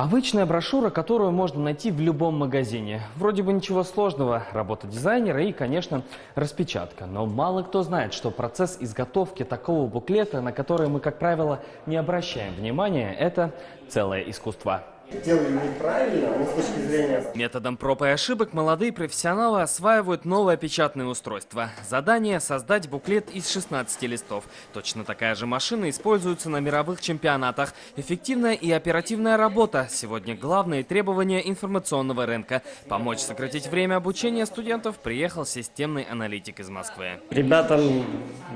Обычная брошюра, которую можно найти в любом магазине. Вроде бы ничего сложного, работа дизайнера и, конечно, распечатка. Но мало кто знает, что процесс изготовки такого буклета, на который мы, как правило, не обращаем внимания, это целое искусство. Делали неправильно, но с точки зрения... Методом проб и ошибок молодые профессионалы осваивают новое печатное устройство. Задание – создать буклет из 16 листов. Точно такая же машина используется на мировых чемпионатах. Эффективная и оперативная работа – сегодня главные требования информационного рынка. Помочь сократить время обучения студентов приехал системный аналитик из Москвы. Ребятам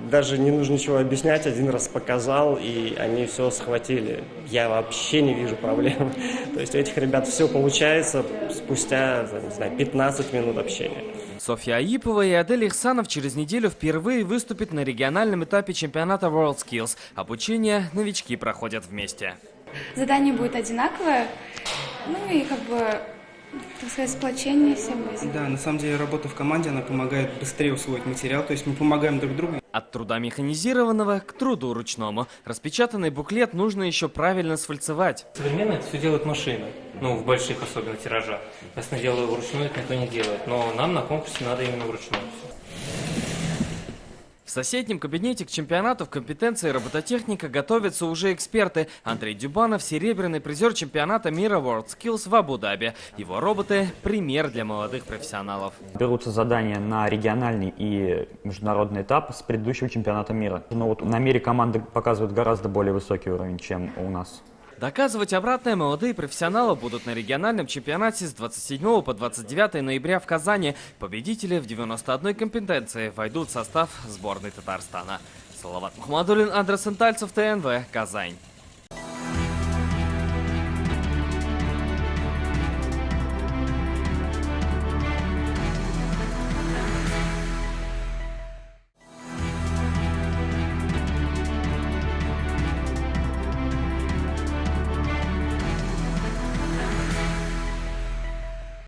даже не нужно ничего объяснять, один раз показал, и они все схватили. Я вообще не вижу проблем. То есть у этих ребят все получается спустя, не знаю, 15 минут общения. Софья Аипова и Адель Ихсанов через неделю впервые выступят на региональном этапе чемпионата WorldSkills. Обучение новички проходят вместе. Задание будет одинаковое, ну и так сказать, сплочение всем будет. Да, на самом деле работа в команде, она помогает быстрее усвоить материал, то есть мы помогаем друг другу. От труда механизированного к труду ручному. Распечатанный буклет нужно еще правильно сфальцевать. Современно это все делают машины, в больших особенно тиражах. Ясно дело, вручную это никто не делает, но нам на конкурсе надо именно вручную. В соседнем кабинете к чемпионату в компетенции робототехника готовятся уже эксперты. Андрей Дюбанов – серебряный призер чемпионата мира WorldSkills в Абу-Даби. Его роботы – пример для молодых профессионалов. Берутся задания на региональный и международный этап с предыдущего чемпионата мира. Но вот на мире команды показывают гораздо более высокий уровень, чем у нас. Доказывать обратное молодые профессионалы будут на региональном чемпионате с 27 по 29 ноября в Казани. Победители в 91 компетенции войдут в состав сборной Татарстана. Салават Мухаммадуллин, Андрей Сентальцев, ТНВ, Казань.